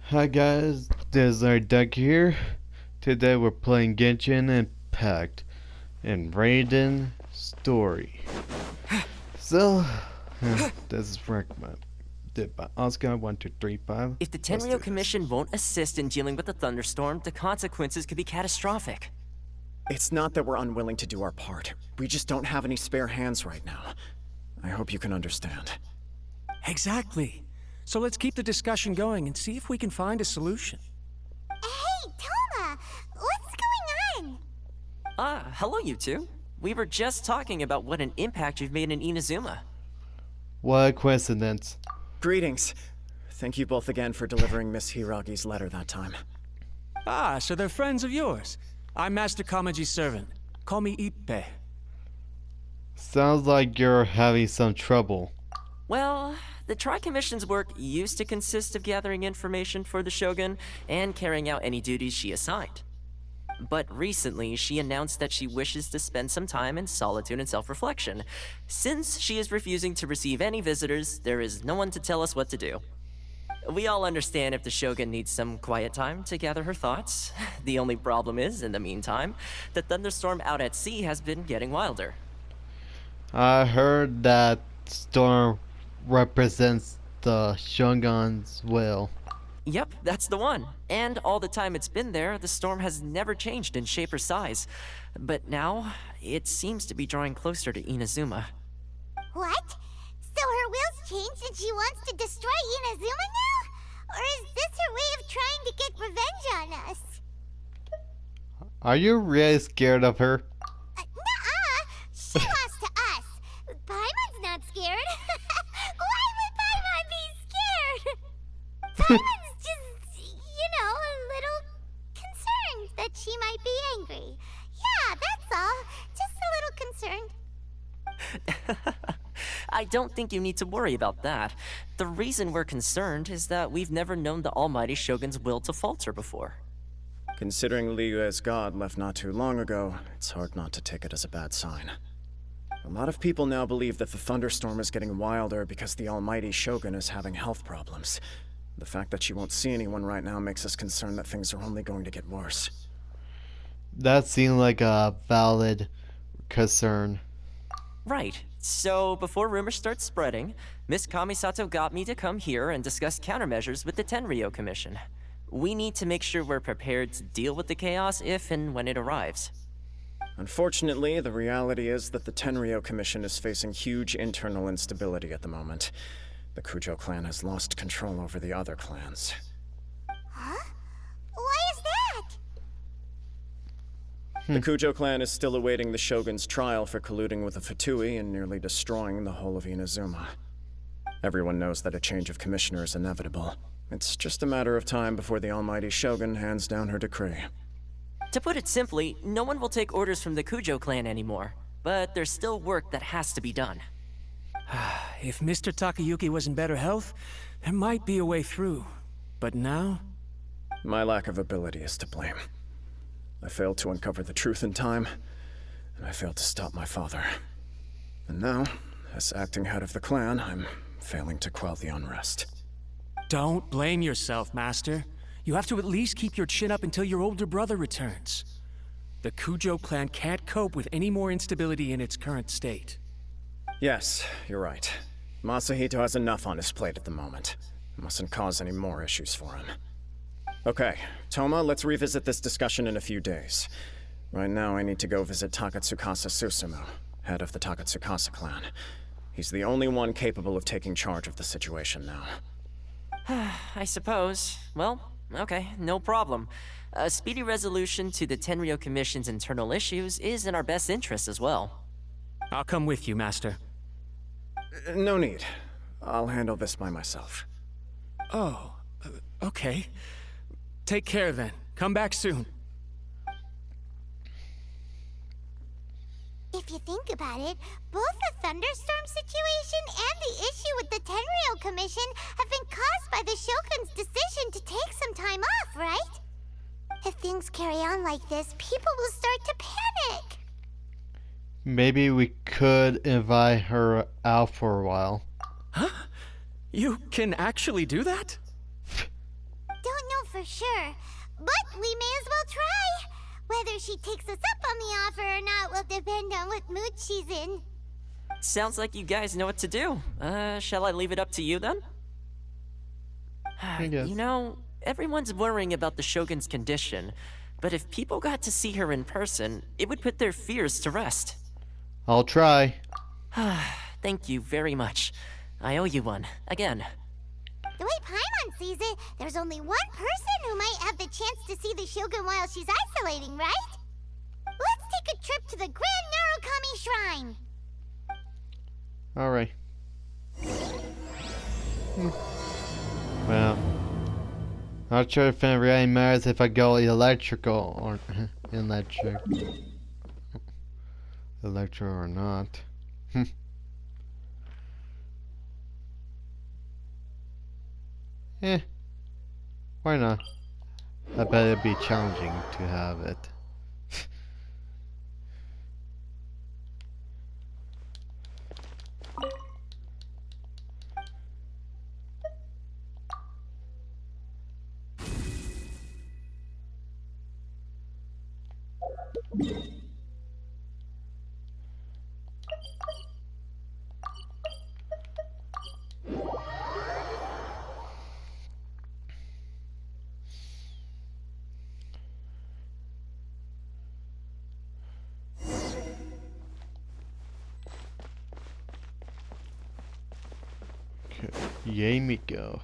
Hi guys, this is Legendarydekker here. Today we're playing Genshin Impact and Raiden Story. So, this is recommended by Oscar1235. If the Let's do Tenryo this. Commission won't assist in dealing with the thunderstorm, the consequences could be catastrophic. It's not that we're unwilling to do our part. We just don't have any spare hands right now. I hope you can understand. Exactly. So let's keep the discussion going and see if we can find a solution. Hey, Toma! What's going on? Hello you two. We were just talking about what an impact you've made in Inazuma. What a coincidence. Greetings. Thank you both again for delivering Miss Hiragi's letter that time. Ah, so they're friends of yours. I'm Master Kamaji's servant. Call me Ippe. Sounds like you're having some trouble. Well, the Tri-Commission's work used to consist of gathering information for the Shogun and carrying out any duties she assigned. But recently, she announced that she wishes to spend some time in solitude and self-reflection. Since she is refusing to receive any visitors, there is no one to tell us what to do. We all understand if the Shogun needs some quiet time to gather her thoughts. The only problem is, in the meantime, the thunderstorm out at sea has been getting wilder. I heard that storm represents the Shogun's will. Yep, that's the one. And all the time it's been there, the storm has never changed in shape or size. But now, it seems to be drawing closer to Inazuma. What? So her will's changed and she wants to destroy Inazuma now? Or is this her way of trying to get revenge on us? Are you really scared of her? Nuh-uh! She lost to us! Paimon's not scared! Why would Paimon be scared? Paimon's just, a little concerned that she might be angry. Yeah, that's all. Just a little concerned. I don't think you need to worry about that. The reason we're concerned is that we've never known the Almighty Shogun's will to falter before. Considering Liyue's god left not too long ago, it's hard not to take it as a bad sign. A lot of people now believe that the thunderstorm is getting wilder because the almighty Shogun is having health problems. The fact that she won't see anyone right now makes us concerned that things are only going to get worse. That seemed like a valid concern. Right. So, before rumors start spreading, Miss Kamisato got me to come here and discuss countermeasures with the Tenryo Commission. We need to make sure we're prepared to deal with the chaos if and when it arrives. Unfortunately, the reality is that the Tenryo Commission is facing huge internal instability at the moment. The Kujo clan has lost control over the other clans. Huh? Why is that? The Kujo clan is still awaiting the Shogun's trial for colluding with the Fatui and nearly destroying the whole of Inazuma. Everyone knows that a change of commissioner is inevitable. It's just a matter of time before the almighty Shogun hands down her decree. To put it simply, no one will take orders from the Kujo clan anymore. But there's still work that has to be done. If Mr. Takayuki was in better health, there might be a way through. But now? My lack of ability is to blame. I failed to uncover the truth in time, and I failed to stop my father. And now, as acting head of the clan, I'm failing to quell the unrest. Don't blame yourself, Master. You have to at least keep your chin up until your older brother returns. The Kujo clan can't cope with any more instability in its current state. Yes, you're right. Masahito has enough on his plate at the moment. Mustn't cause any more issues for him. Okay, Toma, let's revisit this discussion in a few days. Right now, I need to go visit Takatsukasa Susumu, head of the Takatsukasa clan. He's the only one capable of taking charge of the situation now. I suppose. Well, okay, no problem. A speedy resolution to the Tenryo Commission's internal issues is in our best interest as well. I'll come with you, Master. No need. I'll handle this by myself. Oh, okay. Take care then. Come back soon. If you think about it, both the thunderstorm situation and the issue with the Tenryo Commission have been caused by the Shogun's decision to take some time off, right? If things carry on like this, people will start to panic. Maybe we could invite her out for a while. Huh? You can actually do that? Don't for sure, but we may as well try. Whether she takes us up on the offer or not will depend on what mood she's in. Sounds like you guys know what to do. Shall I leave it up to you then? I guess. You know, everyone's worrying about the Shogun's condition, but if people got to see her in person, it would put their fears to rest. I'll try. Thank you very much. I owe you one, again. The way Paimon sees it, there's only one person who might have the chance to see the Shogun while she's isolating, right? Let's take a trip to the Grand Narukami Shrine. Alright. Well, not sure if it really matters if I go electrical or electro or not. Why not? I bet it'd be challenging to have it. Yay me go.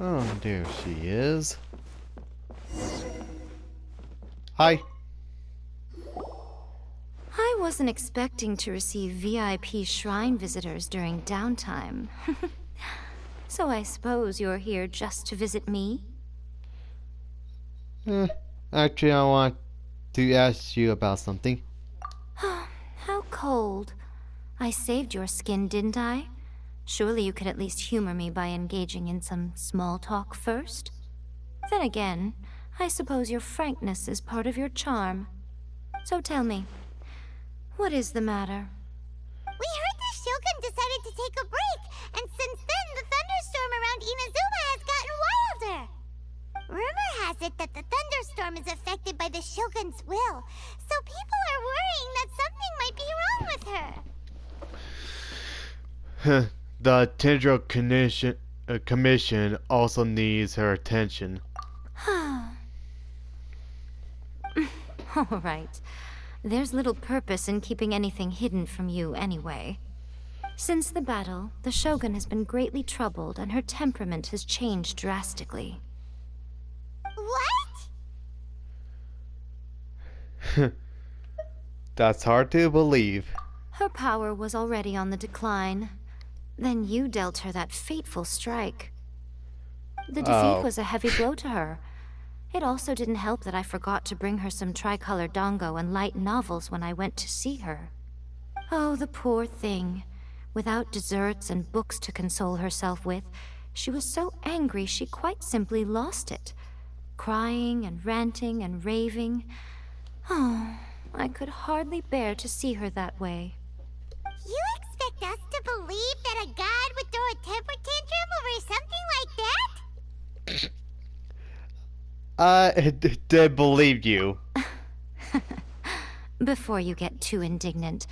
Oh, there she is. Hi. I wasn't expecting to receive VIP shrine visitors during downtime. So I suppose you're here just to visit me? Actually, I want to ask you about something. How cold. I saved your skin, didn't I? Surely you could at least humor me by engaging in some small talk first? Then again, I suppose your frankness is part of your charm. So tell me, what is the matter? We heard the Shogun decided to take a break, and since then the thunderstorm around Inazuma has gotten wilder. Rumor has it that the thunderstorm is affected by the Shogun's will, so people are worrying that something might be wrong with her. The Tendril Commission also needs her attention. All right. There's little purpose in keeping anything hidden from you anyway. Since the battle, the Shogun has been greatly troubled and her temperament has changed drastically. What? That's hard to believe. Her power was already on the decline. Then you dealt her that fateful strike. The defeat was a heavy blow to her. It also didn't help that I forgot to bring her some tricolor dango and light novels when I went to see her. Oh, the poor thing. Without desserts and books to console herself with, she was so angry she quite simply lost it. Crying and ranting and raving. Oh, I could hardly bear to see her that way. You expect us to believe that a god would throw a temper tantrum over something like that? I did believe you. Before you get too indignant,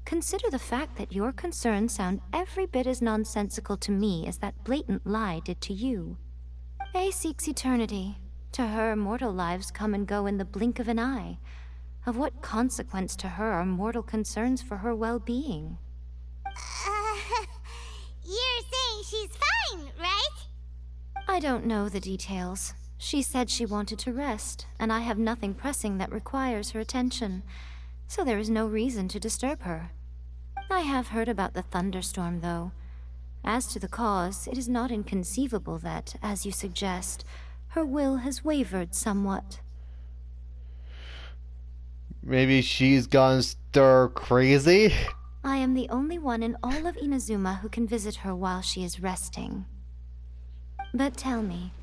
consider the fact that your concerns sound every bit as nonsensical to me as that blatant lie did to you. A seeks eternity. To her, mortal lives come and go in the blink of an eye. Of what consequence to her are mortal concerns for her well-being? You're saying she's fine, right? I don't know the details. She said she wanted to rest, and I have nothing pressing that requires her attention, so there is no reason to disturb her. I have heard about the thunderstorm, though. As to the cause, it is not inconceivable that, as you suggest, her will has wavered somewhat. Maybe she's gone stir crazy? I am the only one in all of Inazuma who can visit her while she is resting. But tell me,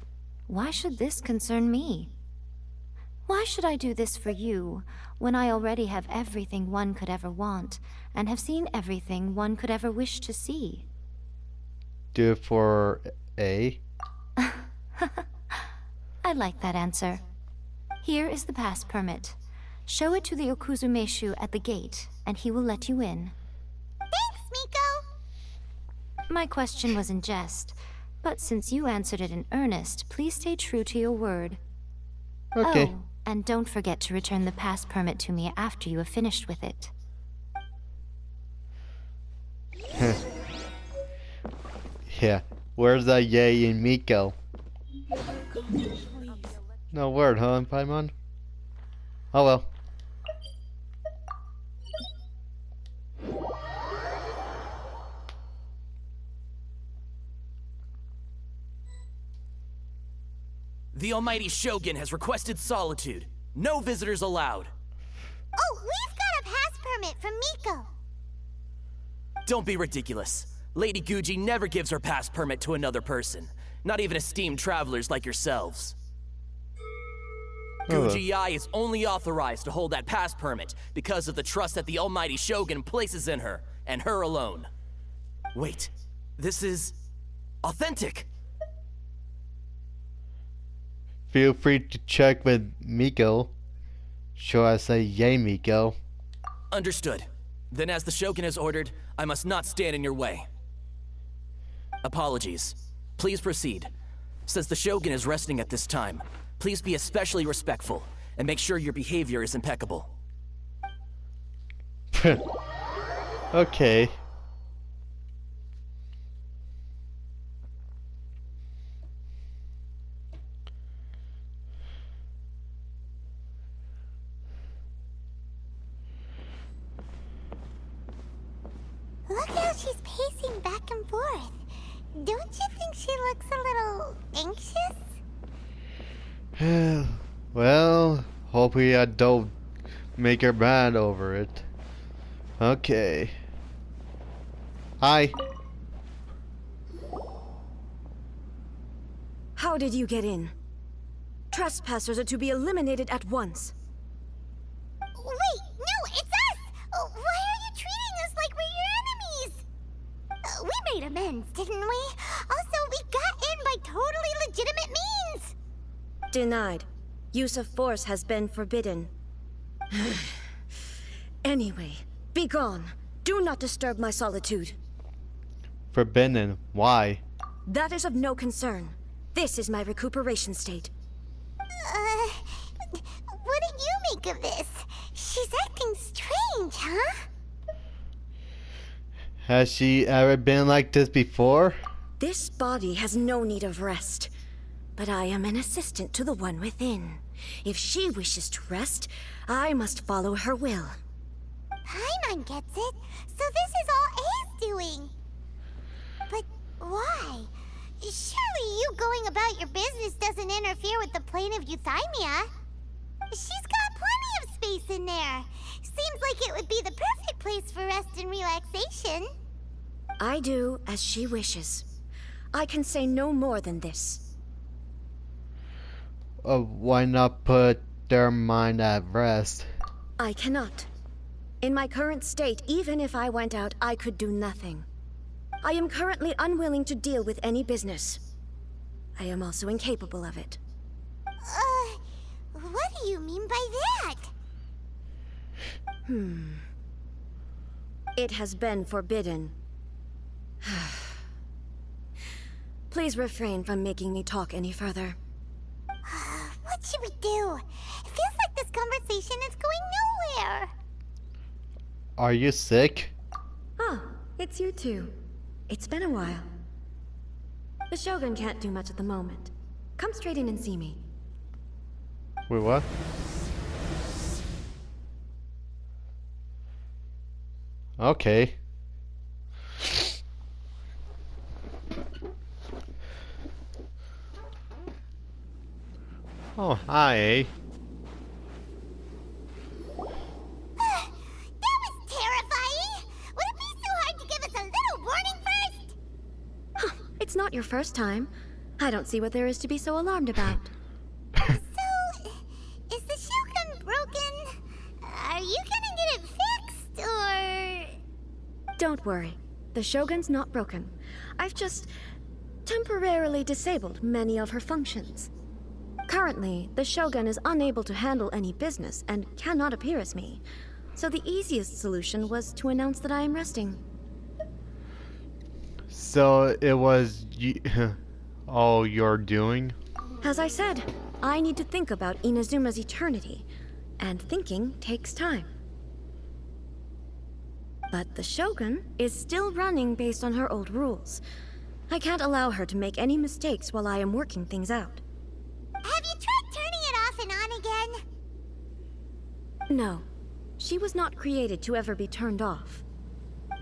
why should this concern me? Why should I do this for you, when I already have everything one could ever want, and have seen everything one could ever wish to see? do it for A? I like that answer. Here is the pass permit. Show it to the Okuzumeshu at the gate, and he will let you in. Thanks, Miko. My question was in jest, but since you answered it in earnest, please stay true to your word. Okay. Oh, and don't forget to return the pass permit to me after you have finished with it. Yeah. Where's that Yay and Miko? No word, huh, Paimon? Oh well. The Almighty Shogun has requested solitude. No visitors allowed. Oh, we've got a pass permit from Miko. Don't be ridiculous. Lady Guji never gives her pass permit to another person. Not even esteemed travelers like yourselves. Guji Ai is only authorized to hold that pass permit because of the trust that the Almighty Shogun places in her, and her alone. Wait, this is authentic. Feel free to check with Miko. Sure, I say Yay, Miko. Understood. Then as the Shogun has ordered, I must not stand in your way. Apologies. Please proceed. Since the Shogun is resting at this time, please be especially respectful and make sure your behavior is impeccable. Okay. Look how she's pacing back and forth. Don't you think she looks a little anxious? Well, hopefully I don't make her mad over it. Okay. Hi. How did you get in? Trespassers are to be eliminated at once. Wait, no, it's us! Why are you treating us like we're your enemies? We made amends, didn't we? Also, we got in by totally legitimate means! Denied. Use of force has been forbidden. Anyway, be gone. Do not disturb my solitude. Forbidden. Why? That is of no concern. This is my recuperation state. What do you make of this? She's acting strange, huh? Has she ever been like this before? This body has no need of rest. But I am an assistant to the one within. If she wishes to rest, I must follow her will. Paimon gets it. So this is all A's doing. But why? Surely you going about your business doesn't interfere with the plane of Euthymia. She's got plenty of space in there. Seems like it would be the perfect place for rest and relaxation. I do as she wishes. I can say no more than this. Why not put their mind at rest? I cannot. In my current state, even if I went out, I could do nothing. I am currently unwilling to deal with any business. I am also incapable of it. What do you mean by that? It has been forbidden. Please refrain from making me talk any further. What should we do? It feels like this conversation is going nowhere. Are you sick? Ah, it's you two. It's been a while. The Shogun can't do much at the moment. Come straight in and see me. Wait, what? Okay. Oh, hi. That was terrifying! Would it be so hard to give us a little warning first? It's not your first time. I don't see what there is to be so alarmed about. So, is the Shogun broken? Are you gonna get it fixed, or...? Don't worry. The Shogun's not broken. I've just temporarily disabled many of her functions. Currently, the Shogun is unable to handle any business and cannot appear as me. So the easiest solution was to announce that I am resting. So it was all you're doing? As I said, I need to think about Inazuma's eternity, and thinking takes time. But the Shogun is still running based on her old rules. I can't allow her to make any mistakes while I am working things out. Have you tried turning it off and on again? No. She was not created to ever be turned off.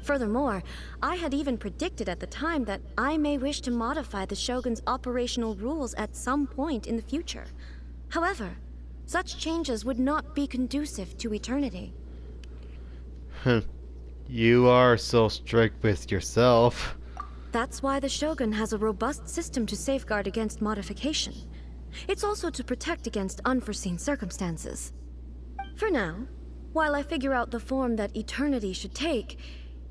Furthermore, I had even predicted at the time that I may wish to modify the Shogun's operational rules at some point in the future. However, such changes would not be conducive to eternity. You are so strict with yourself. That's why the Shogun has a robust system to safeguard against modification. It's also to protect against unforeseen circumstances. For now, while I figure out the form that eternity should take,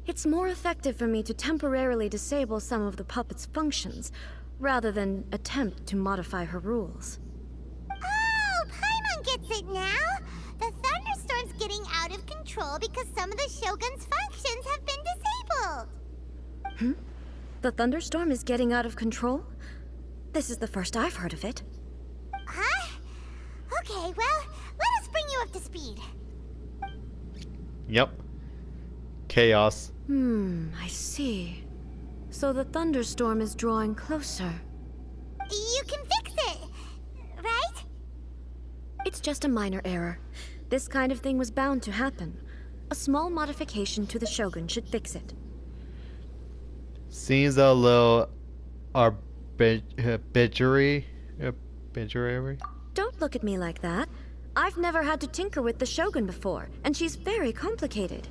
it's more effective for me to temporarily disable some of the puppet's functions, rather than attempt to modify her rules. Oh, Paimon gets it now! The thunderstorm's getting out of control because some of the Shogun's functions have been disabled. The thunderstorm is getting out of control? This is the first I've heard of it. Huh? Okay, well, let us bring you up to speed. Yep. Chaos. I see. So the thunderstorm is drawing closer. You can fix it, right? It's just a minor error. This kind of thing was bound to happen. A small modification to the Shogun should fix it. Seems a little arbitrary. Arbitrary? Don't look at me like that. I've never had to tinker with the Shogun before, and she's very complicated.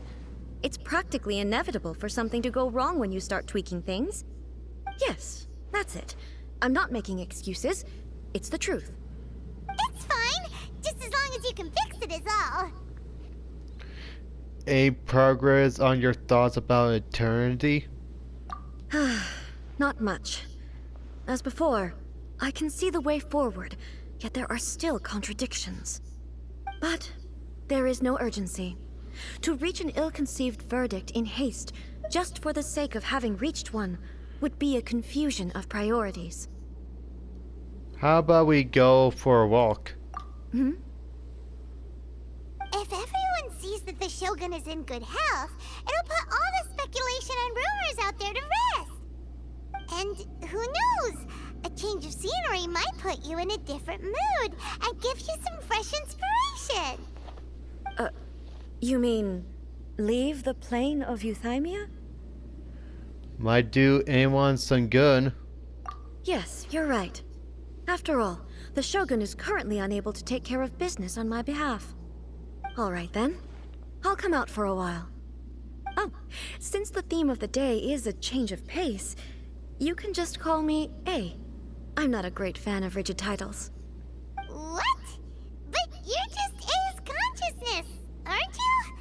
It's practically inevitable for something to go wrong when you start tweaking things. Yes, that's it. I'm not making excuses. It's the truth. It's fine, just as long as you can fix it is all. Any progress on your thoughts about eternity? Not much. As before, I can see the way forward, yet there are still contradictions. But there is no urgency. To reach an ill-conceived verdict in haste, just for the sake of having reached one, would be a confusion of priorities. How about we go for a walk? If everyone sees that the Shogun is in good health, it'll put all the speculation and rumors out there to rest. And who knows? A change of scenery might put you in a different mood and give you some fresh inspiration. You mean, leave the plane of Euthymia? Might do anyone some good. Yes, you're right. After all, the Shogun is currently unable to take care of business on my behalf. All right then. I'll come out for a while. Oh, since the theme of the day is a change of pace, you can just call me A. I'm not a great fan of rigid titles. What? But you're just A's consciousness, aren't you?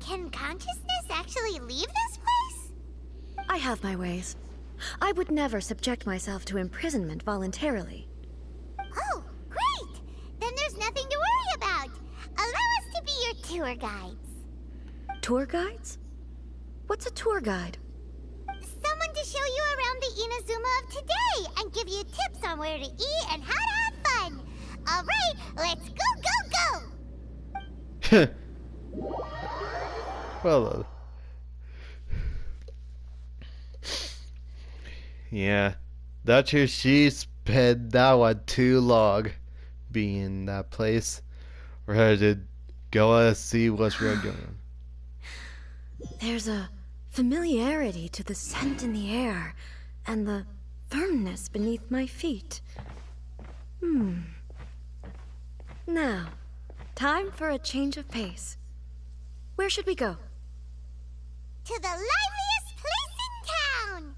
Can consciousness actually leave this place? I have my ways. I would never subject myself to imprisonment voluntarily. Oh, great! Then there's nothing to worry about. Allow us to be your tour guides. Tour guides? What's a tour guide? Someone to show you around the Inazuma of today and give you tips on where to eat and how to have fun. All right, let's go, go, go! Well, yeah, that's who she spent that one too long being in that place. We're headed to go and see what's really going on. There's a familiarity to the scent in the air and the firmness beneath my feet. Now, time for a change of pace. Where should we go? To the liveliest place in town!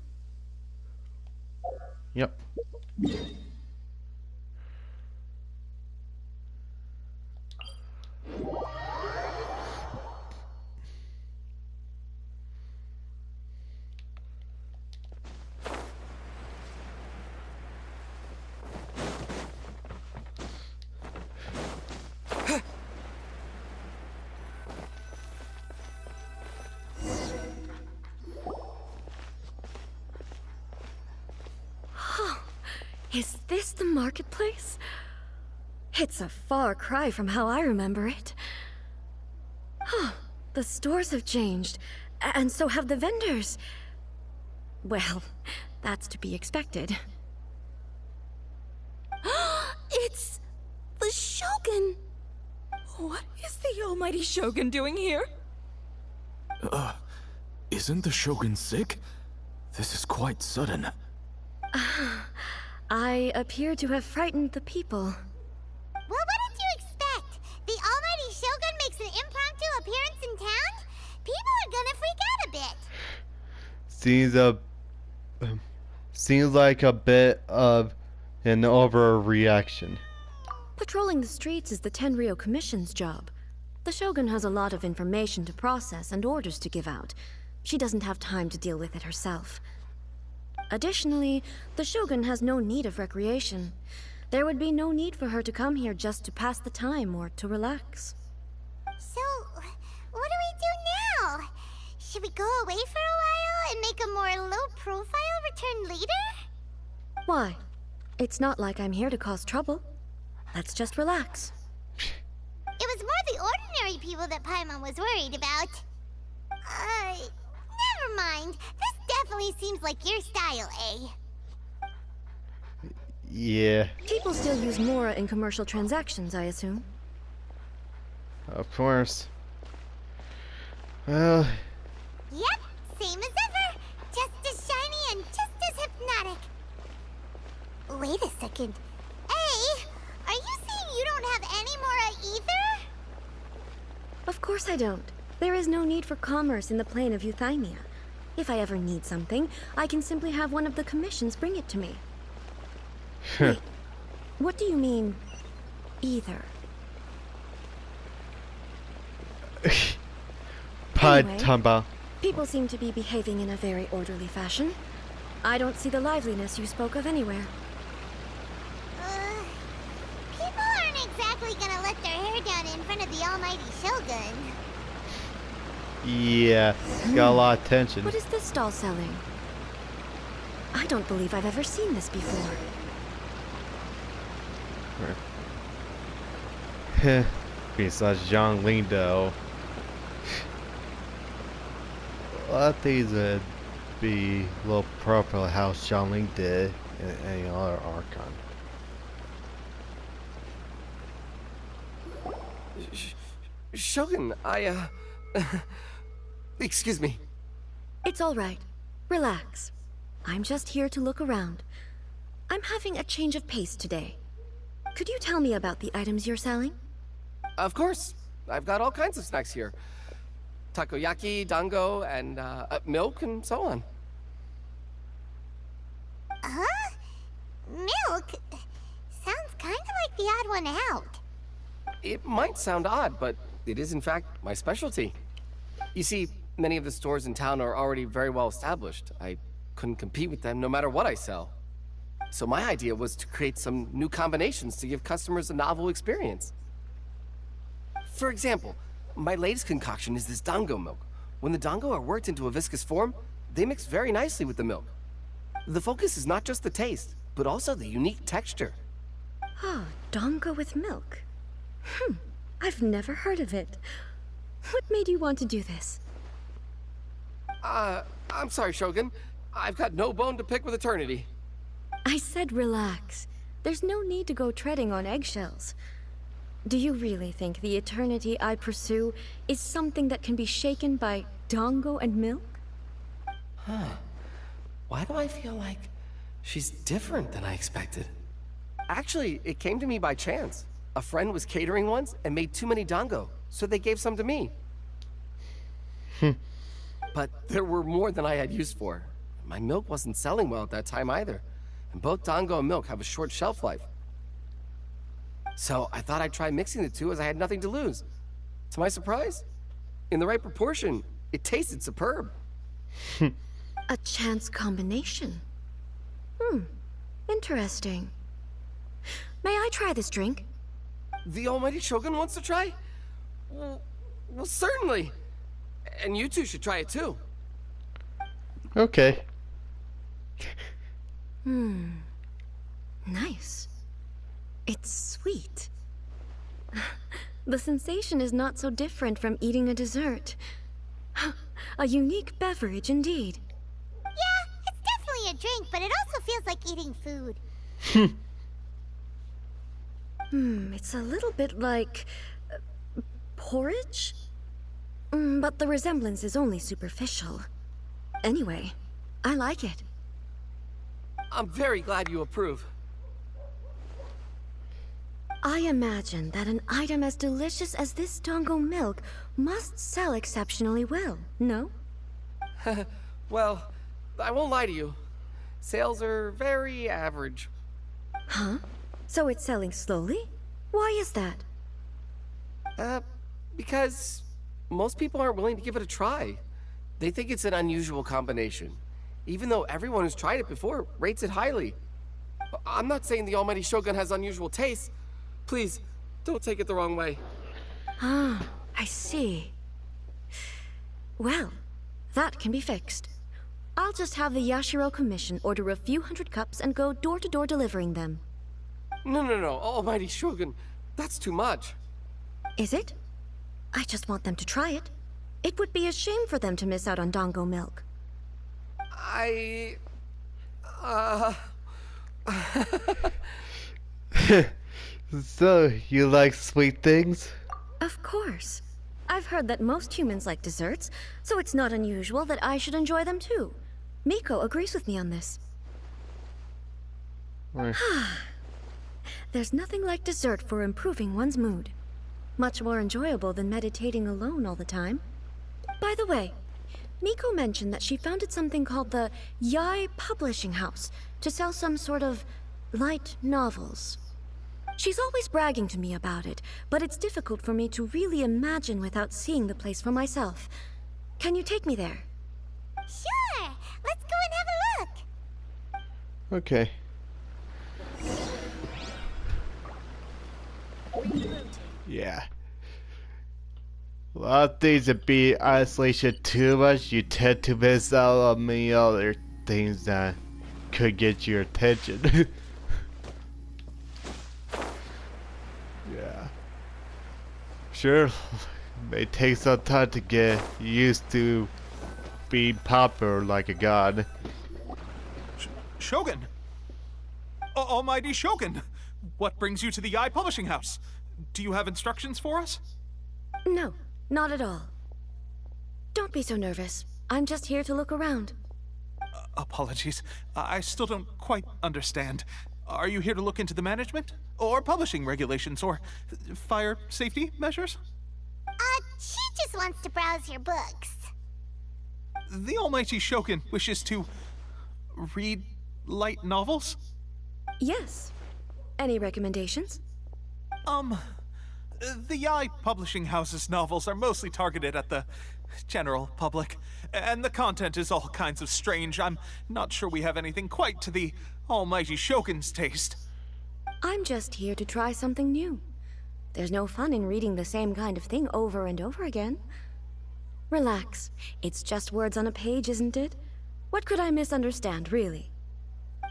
Yep. Is this the marketplace? It's a far cry from how I remember it. Huh. The stores have changed, and so have the vendors. Well, that's to be expected. It's the Shogun! What is the almighty Shogun doing here? Isn't the Shogun sick? This is quite sudden. I appear to have frightened the people. Well, what did you expect? The almighty Shogun makes an impromptu appearance in town? People are gonna freak out a bit. Seems like a bit of an overreaction. Patrolling the streets is the Tenryou Commission's job. The Shogun has a lot of information to process and orders to give out. She doesn't have time to deal with it herself. Additionally, the Shogun has no need of recreation. There would be no need for her to come here just to pass the time or to relax. So, what do we do now? Should we go away for a while and make a more low-profile return later? Why? It's not like I'm here to cause trouble. Let's just relax. It was more the ordinary people that Paimon was worried about. Never mind. This definitely seems like your style, eh? Yeah, People still use Mora in commercial transactions, I assume. of course. Well, Yep, same as ever. Just as shiny and just as hypnotic. Wait a second. Hey, are you saying you don't have any Mora either? Of course I don't. There is no need for commerce in the plane of Euthymia. If I ever need something, I can simply have one of the commissions bring it to me. Wait, what do you mean, either? Anyway. Tamba. People seem to be behaving in a very orderly fashion. I don't see the liveliness you spoke of anywhere. People aren't exactly gonna let their hair down in front of the almighty Shogun. Yeah, got a lot of tension. What is this stall selling? I don't believe I've ever seen this before. Besides Zhongling, though. A lot of things would be a little proper how Zhongling did in any other Archon. Shogun, excuse me. It's all right. Relax. I'm just here to look around. I'm having a change of pace today. Could you tell me about the items you're selling? Of course. I've got all kinds of snacks here. Takoyaki, dango, and milk, and so on. Huh? Milk? Sounds kind of like the odd one out. It might sound odd, but it is in fact my specialty. You see, many of the stores in town are already very well established. I couldn't compete with them no matter what I sell. So my idea was to create some new combinations to give customers a novel experience. For example, my latest concoction is this dango milk. When the dango are worked into a viscous form, they mix very nicely with the milk. The focus is not just the taste, but also the unique texture. Oh, dango with milk. I've never heard of it. What made you want to do this? I'm sorry, Shogun. I've got no bone to pick with eternity. I said relax. There's no need to go treading on eggshells. Do you really think the eternity I pursue is something that can be shaken by dango and milk? Huh. Why do I feel like she's different than I expected? Actually, it came to me by chance. A friend was catering once and made too many dango, so they gave some to me. But there were more than I had use for. My milk wasn't selling well at that time either, and both dango and milk have a short shelf life. So I thought I'd try mixing the two as I had nothing to lose. To my surprise, in the right proportion, it tasted superb. A chance combination. Interesting. May I try this drink? The almighty Shogun wants to try? Well, certainly. And you two should try it too. Okay. Nice. It's sweet. The sensation is not so different from eating a dessert. A unique beverage indeed. Yeah, it's definitely a drink, but it also feels like eating food. It's a little bit like... porridge? But the resemblance is only superficial. Anyway, I like it. I'm very glad you approve. I imagine that an item as delicious as this Dongo milk must sell exceptionally well, no? Well, I won't lie to you. Sales are very average. Huh? So it's selling slowly? Why is that? Because most people aren't willing to give it a try. They think it's an unusual combination, even though everyone who's tried it before rates it highly. I'm not saying the Almighty Shogun has unusual tastes. Please, don't take it the wrong way. Ah, I see. Well, that can be fixed. I'll just have the Yashiro Commission order a few hundred cups and go door-to-door delivering them. No, Almighty Shogun, that's too much. Is it? I just want them to try it. It would be a shame for them to miss out on Dongo milk. So, you like sweet things? Of course. I've heard that most humans like desserts, so it's not unusual that I should enjoy them too. Miko agrees with me on this. There's nothing like dessert for improving one's mood. Much more enjoyable than meditating alone all the time. By the way, Miko mentioned that she founded something called the Yai Publishing House to sell some sort of light novels. She's always bragging to me about it, but it's difficult for me to really imagine without seeing the place for myself. Can you take me there? Sure! Let's go and have a look! Okay. Yeah. A lot of things that be isolation too much, you tend to miss out on many other things that could get your attention. Yeah. Sure, it may take some time to get used to being popular like a god. Shogun! Almighty Shogun! What brings you to the Yai Publishing House? Do you have instructions for us? No, not at all. Don't be so nervous. I'm just here to look around. Apologies. I still don't quite understand. Are you here to look into the management? Or publishing regulations? Or fire safety measures? She just wants to browse your books. The Almighty Shogun wishes to read light novels? Yes. Any recommendations? The Yai Publishing House's novels are mostly targeted at the general public, and the content is all kinds of strange. I'm not sure we have anything quite to the Almighty Shogun's taste. I'm just here to try something new. There's no fun in reading the same kind of thing over and over again. Relax. It's just words on a page, isn't it? What could I misunderstand, really?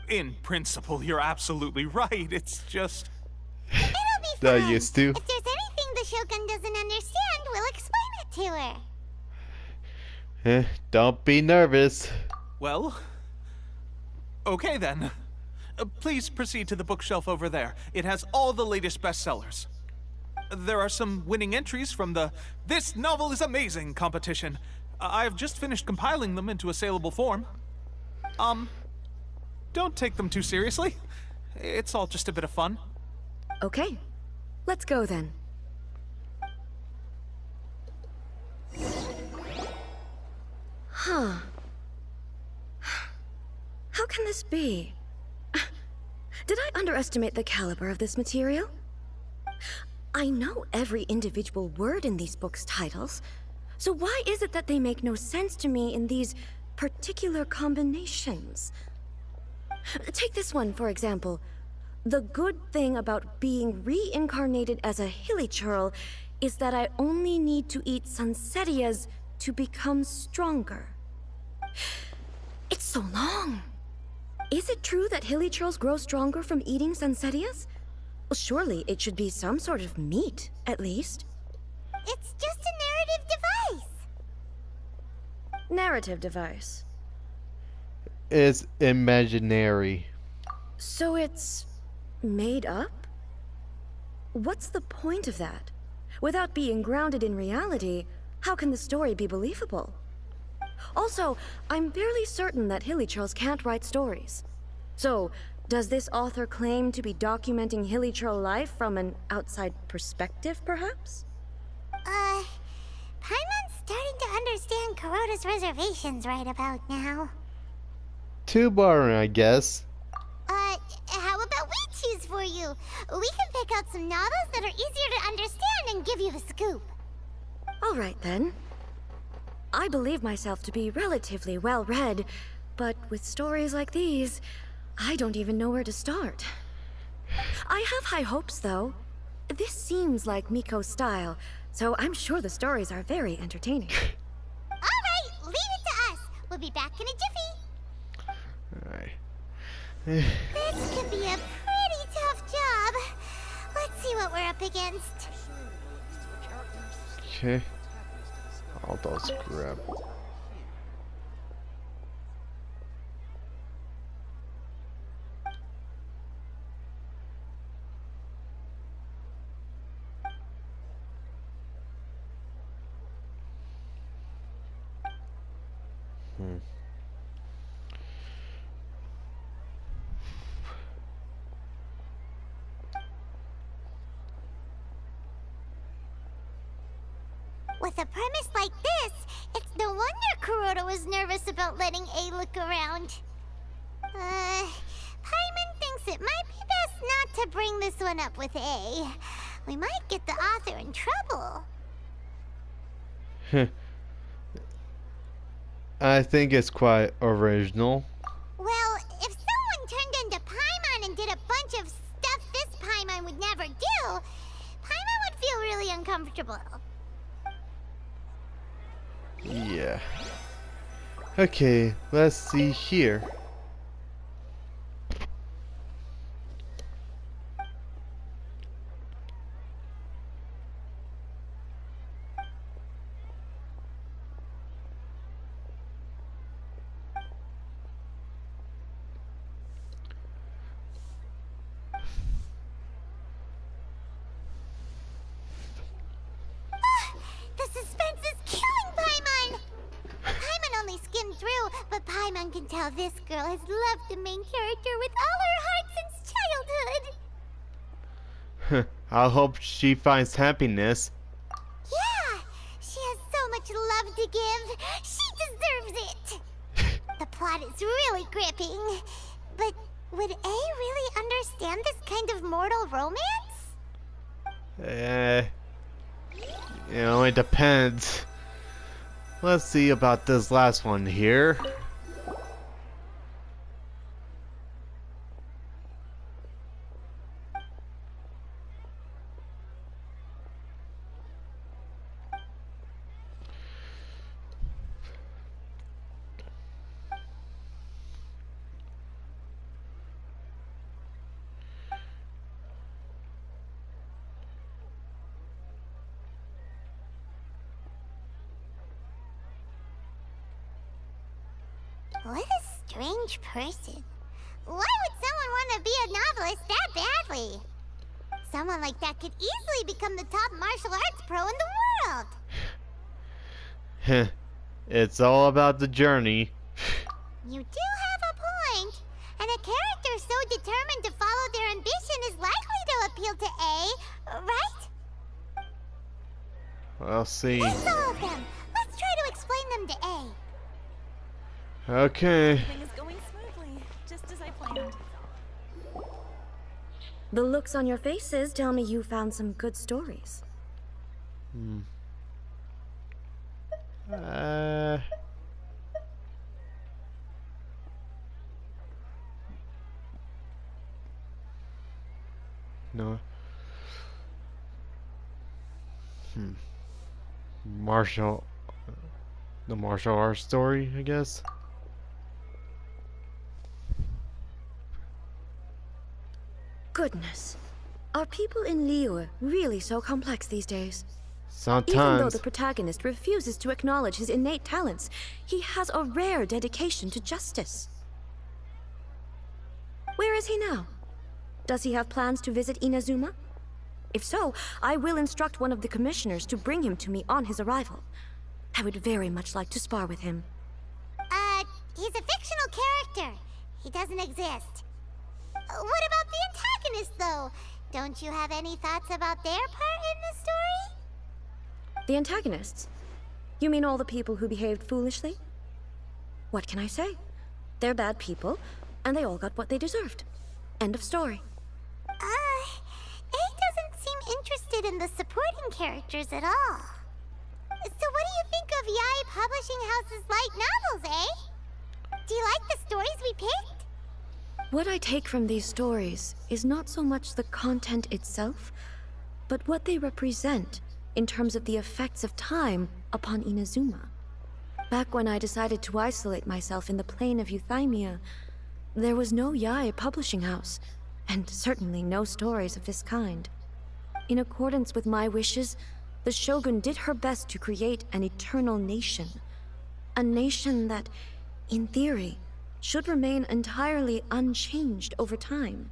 In principle, you're absolutely right. It's just... It'll be Not fun. used to. If there's anything the Shogun doesn't understand, we'll explain it to her. Don't be nervous. Well... Okay then. Please proceed to the bookshelf over there. It has all the latest bestsellers. There are some winning entries from the This Novel is Amazing competition. I've just finished compiling them into a saleable form. Don't take them too seriously. It's all just a bit of fun. Okay. Let's go then. Huh. How can this be? Did I underestimate the caliber of this material? I know every individual word in these books' titles, so why is it that they make no sense to me in these particular combinations? Take this one, for example. The good thing about being reincarnated as a hilly churl is that I only need to eat Sansetias to become stronger. It's so long. Is it true that hilichurls grow stronger from eating Sunsetias? Well, surely it should be some sort of meat, at least. It's just a narrative device. Narrative device. It's imaginary. So it's made up? What's the point of that? Without being grounded in reality, how can the story be believable? Also, I'm fairly certain that hilichurls can't write stories. So, does this author claim to be documenting hilichurl life from an outside perspective, perhaps? Paimon's starting to understand Kuroda's reservations right about now. Too boring, I guess. How about we choose for you? We can pick out some novels that are easier to understand and give you the scoop. All right, then. I believe myself to be relatively well-read, but with stories like these, I don't even know where to start. I have high hopes, though. This seems like Miko's style, so I'm sure the stories are very entertaining. All right, leave it to us. We'll be back in a jiffy. Alright. This could be a pretty tough job. Let's see what we're up against. Okay. All those grab. With a premise like this, it's no wonder Kuroda was nervous about letting A look around. Paimon thinks it might be best not to bring this one up with A. We might get the author in trouble. I think it's quite original. Well, if someone turned into Paimon and did a bunch of stuff this Paimon would never do, Paimon would feel really uncomfortable. Yeah. Okay, let's see here. The suspense is killing Paimon! Paimon only skimmed through, but Paimon can tell this girl has loved the main character with all her heart since childhood. I hope she finds happiness. Yeah, she has so much love to give. She deserves it. The plot is really gripping. But would A really understand this kind of mortal romance? It only depends. Let's see about this last one here. What a strange person. Why would someone want to be a novelist that badly? Someone like that could easily become the top martial arts pro in the world. It's all about the journey. You do have a point. And a character so determined to follow their ambition is likely to appeal to A, right? We'll see. It's all of them. Let's try to explain them to A. Okay. Everything is going smoothly, just as I planned. The looks on your faces tell me you found some good stories. No. The martial arts story, I guess. Goodness. Are people in Liyue really so complex these days? Even though Sometimes. the protagonist refuses to acknowledge his innate talents, he has a rare dedication to justice. Where is he now? Does he have plans to visit Inazuma? If so, I will instruct one of the commissioners to bring him to me on his arrival. I would very much like to spar with him. He's a fictional character. He doesn't exist. What about the antagonist, though? Don't you have any thoughts about their part in the story? The antagonists? You mean all the people who behaved foolishly? What can I say? They're bad people, and they all got what they deserved. End of story. A doesn't seem interested in the supporting characters at all. So what do you think of Yae Publishing House's light novels, eh? Do you like the stories we picked? What I take from these stories is not so much the content itself, but what they represent in terms of the effects of time upon Inazuma. Back when I decided to isolate myself in the plain of Euthymia, there was no Yae Publishing House, and certainly no stories of this kind. In accordance with my wishes, the Shogun did her best to create an eternal nation. A nation that, in theory, should remain entirely unchanged over time.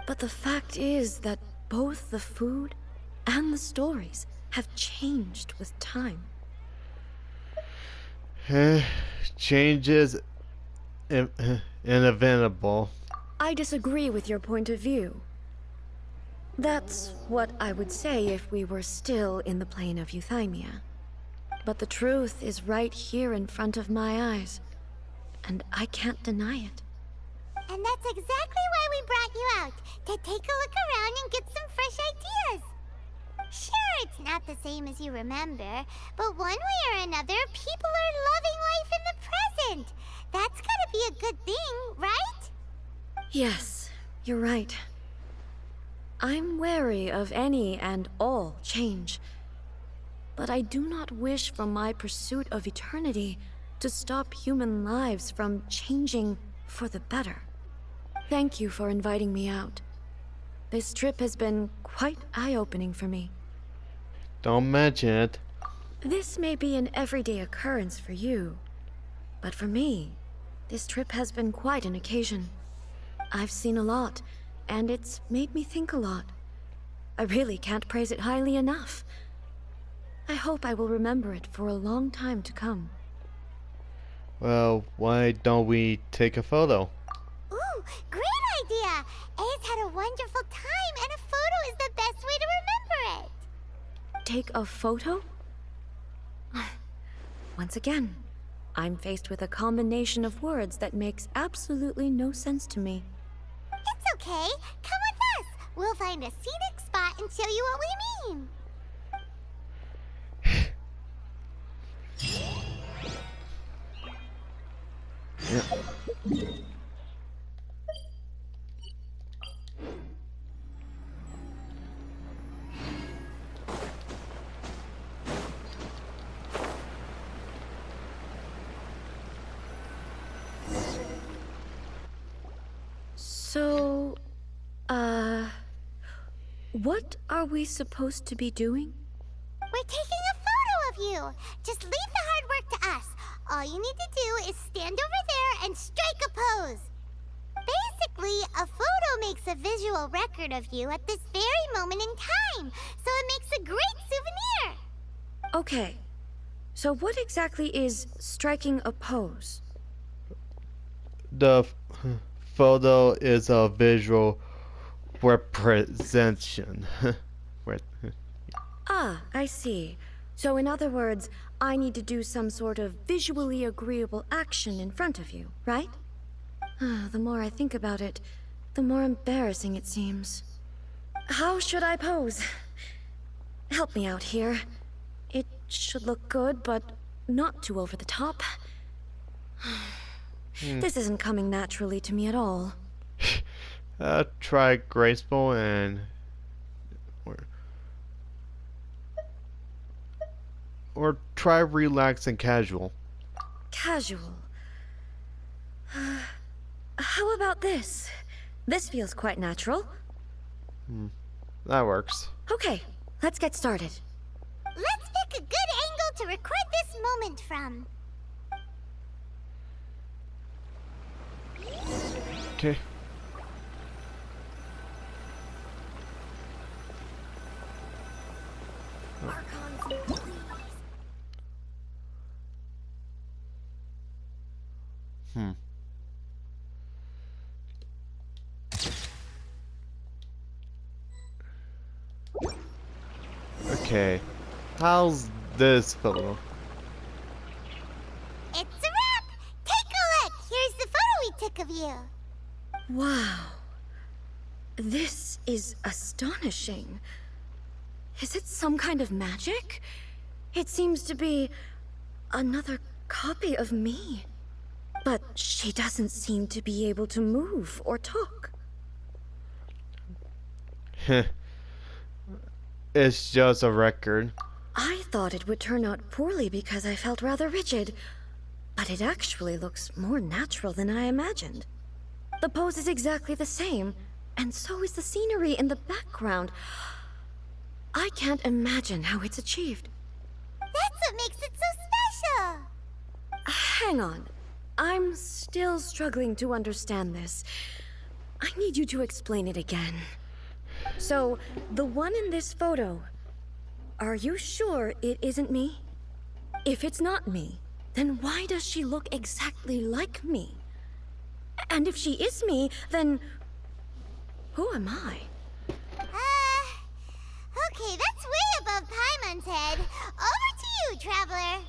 But the fact is that both the food and the stories have changed with time. Change is inevitable. I disagree with your point of view. That's what I would say if we were still in the plane of Euthymia. But the truth is right here in front of my eyes, and I can't deny it. And that's exactly why we brought you out, to take a look around and get some fresh ideas. Sure, it's not the same as you remember, but one way or another, people are loving life in the present. That's gotta be a good thing, right? Yes, you're right. I'm wary of any and all change. But I do not wish for my pursuit of eternity to stop human lives from changing for the better. Thank you for inviting me out. This trip has been quite eye-opening for me. Don't mention it. This may be an everyday occurrence for you, but for me, this trip has been quite an occasion. I've seen a lot, and it's made me think a lot. I really can't praise it highly enough. I hope I will remember it for a long time to come. Well, why don't we take a photo? Ooh, great idea! A's had a wonderful time, and a photo is the best way to remember it. Take a photo? Once again, I'm faced with a combination of words that makes absolutely no sense to me. It's okay. Come with us. We'll find a scenic spot and show you what we mean. So, what are we supposed to be doing? We're taking a photo of you. Just leave the hard work to us. All you need to do is stand over there and strike a pose. Basically, a photo makes a visual record of you at this very moment in time, so it makes a great souvenir. Okay, so what exactly is striking a pose? The photo is a visual representation. Ah, I see. So in other words, I need to do some sort of visually agreeable action in front of you, right? The more I think about it, the more embarrassing it seems. How should I pose? Help me out here. It should look good, but not too over the top. This isn't coming naturally to me at all. Try graceful and or try relaxed and casual. Casual. How about this? This feels quite natural. That works. Okay, let's get started. Let's pick a good angle to record this moment from. Okay. Okay. How's this photo? It's a wrap! Take a look! Here's the photo we took of you. Wow. This is astonishing. Is it some kind of magic? It seems to be another copy of me. But she doesn't seem to be able to move or talk. It's just a record. I thought it would turn out poorly because I felt rather rigid, but it actually looks more natural than I imagined. The pose is exactly the same, and so is the scenery in the background. I can't imagine how it's achieved. That's what makes it so special. Hang on. I'm still struggling to understand this. I need you to explain it again. So, the one in this photo, are you sure it isn't me? If it's not me, then why does she look exactly like me? And if she is me, then who am I? Okay, that's way above Paimon's head. Over to you, Traveler.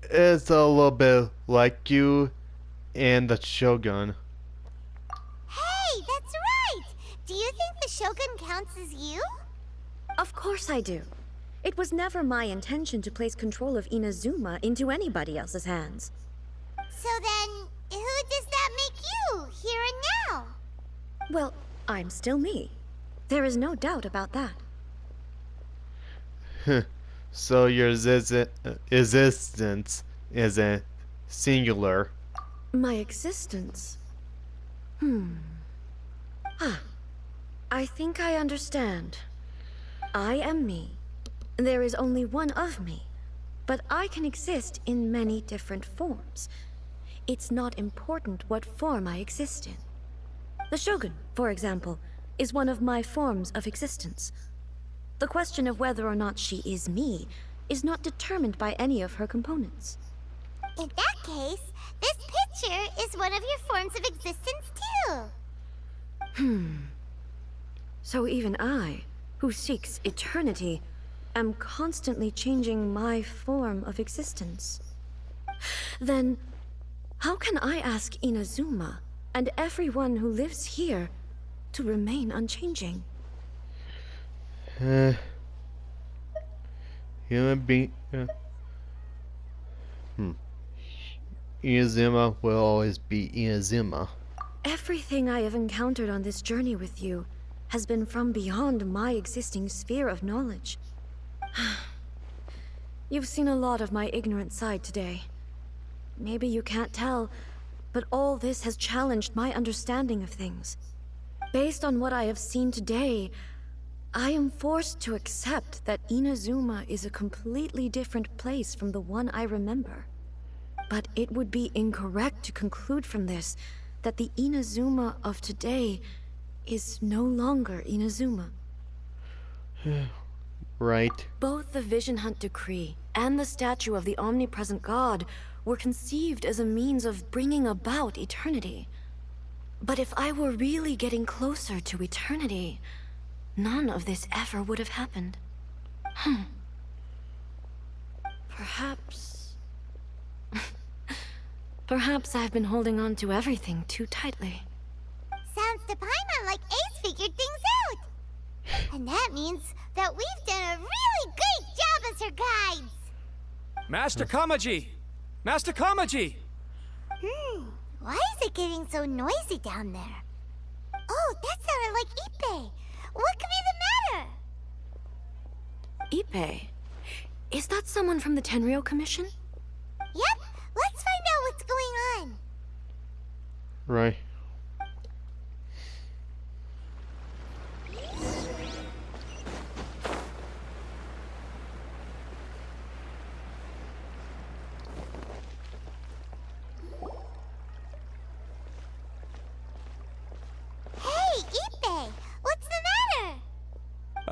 It's a little bit like you and the Shogun. Hey, that's right! Do you think the Shogun counts as you? Of course I do. It was never my intention to place control of Inazuma into anybody else's hands. So then, who does that make you, here and now? Well, I'm still me. There is no doubt about that. So your existence isn't singular. My existence? I think I understand. I am me. There is only one of me, but I can exist in many different forms. It's not important what form I exist in. The Shogun, for example, is one of my forms of existence. The question of whether or not she is me is not determined by any of her components. In that case, this picture is one of your forms of existence too. So even I, who seeks eternity, am constantly changing my form of existence. Then, how can I ask Inazuma and everyone who lives here to remain unchanging? Human being. Inazuma will always be Inazuma. Everything I have encountered on this journey with you has been from beyond my existing sphere of knowledge. You've seen a lot of my ignorant side today. Maybe you can't tell, but all this has challenged my understanding of things. Based on what I have seen today, I am forced to accept that Inazuma is a completely different place from the one I remember. But it would be incorrect to conclude from this that the Inazuma of today is no longer Inazuma. Right. Both the Vision Hunt Decree and the statue of the omnipresent god were conceived as a means of bringing about eternity. But if I were really getting closer to eternity, none of this ever would have happened. Perhaps... Perhaps I've been holding on to everything too tightly. Sounds to Paimon like Ace figured things out. And that means that we've done a really great job as her guides. Master Kamaji! Master Kamaji! Why is it getting so noisy down there? Oh, that sounded like Ippei. What could be the matter? Ippei? Is that someone from the Tenryou Commission? Yep, let's find out what's going on. Right.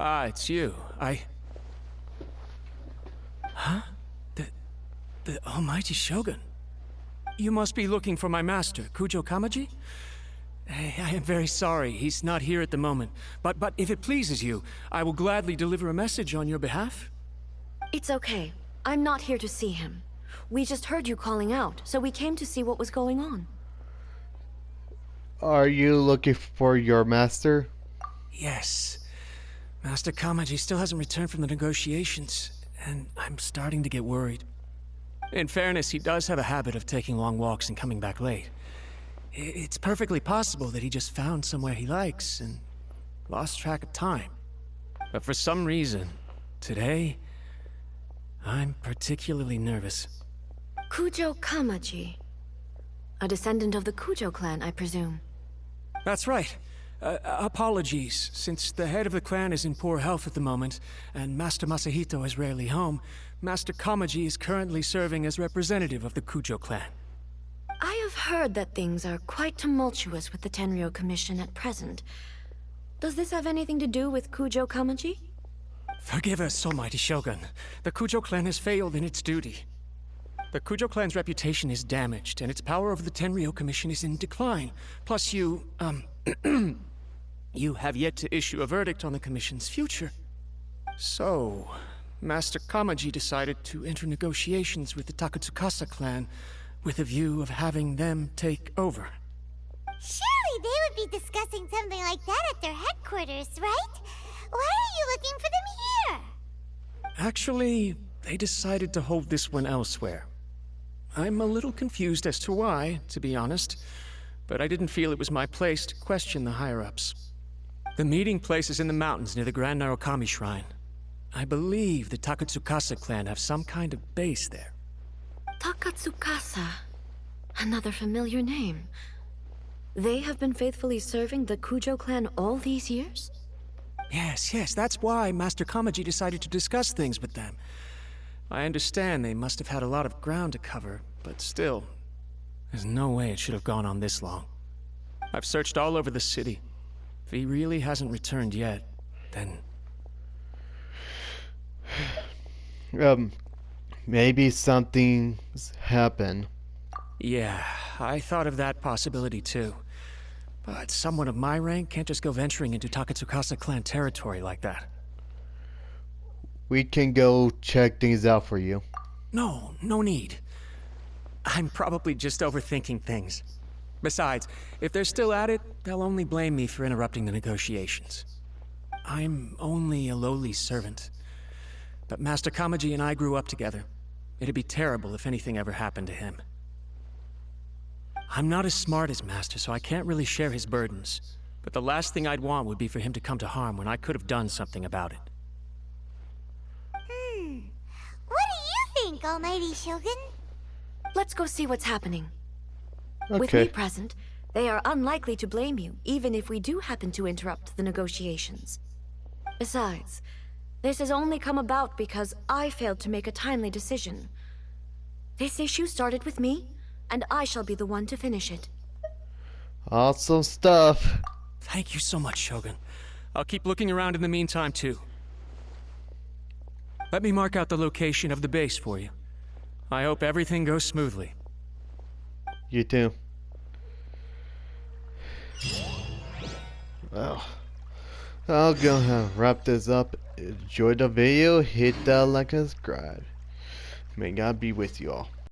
Ah, it's you. Huh? The almighty Shogun. You must be looking for my master, Kujo Kamaji? I am very sorry, he's not here at the moment. But if it pleases you, I will gladly deliver a message on your behalf. It's okay. I'm not here to see him. We just heard you calling out, so we came to see what was going on. Are you looking for your master? Yes. Master Kamaji still hasn't returned from the negotiations, and I'm starting to get worried. In fairness, he does have a habit of taking long walks and coming back late. It's perfectly possible that he just found somewhere he likes and lost track of time. But for some reason, today, I'm particularly nervous. Kujo Kamaji. A descendant of the Kujo clan, I presume. That's right. Apologies, since the head of the clan is in poor health at the moment, and Master Masahito is rarely home, Master Kamaji is currently serving as representative of the Kujo clan. I have heard that things are quite tumultuous with the Tenryou Commission at present. Does this have anything to do with Kujo Kamaji? Forgive us, almighty Shogun. The Kujo clan has failed in its duty. The Kujo clan's reputation is damaged, and its power over the Tenryou Commission is in decline. Plus you have yet to issue a verdict on the Commission's future. So, Master Kamaji decided to enter negotiations with the Takatsukasa clan with a view of having them take over. Surely they would be discussing something like that at their headquarters, right? Why are you looking for them here? Actually, they decided to hold this one elsewhere. I'm a little confused as to why, to be honest, but I didn't feel it was my place to question the higher-ups. The meeting place is in the mountains near the Grand Narukami Shrine. I believe the Takatsukasa clan have some kind of base there. Takatsukasa. Another familiar name. They have been faithfully serving the Kujo clan all these years? Yes, that's why Master Kamaji decided to discuss things with them. I understand they must have had a lot of ground to cover, but still, there's no way it should have gone on this long. I've searched all over the city. If he really hasn't returned yet, then... Maybe something's happened. Yeah, I thought of that possibility too. But someone of my rank can't just go venturing into Takatsukasa clan territory like that. We can go check things out for you. No need. I'm probably just overthinking things. Besides, if they're still at it, they'll only blame me for interrupting the negotiations. I'm only a lowly servant. But Master Kamaji and I grew up together. It'd be terrible if anything ever happened to him. I'm not as smart as Master, so I can't really share his burdens. But the last thing I'd want would be for him to come to harm when I could have done something about it. What do you think, Almighty Shogun? Let's go see what's happening. Okay. With me present, they are unlikely to blame you, even if we do happen to interrupt the negotiations. Besides, this has only come about because I failed to make a timely decision. This issue started with me, and I shall be the one to finish it. Awesome stuff. Thank you so much, Shogun. I'll keep looking around in the meantime, too. Let me mark out the location of the base for you. I hope everything goes smoothly. You too. Well, I'll go ahead and wrap this up. Enjoy the video, hit that like and subscribe. May God be with you all.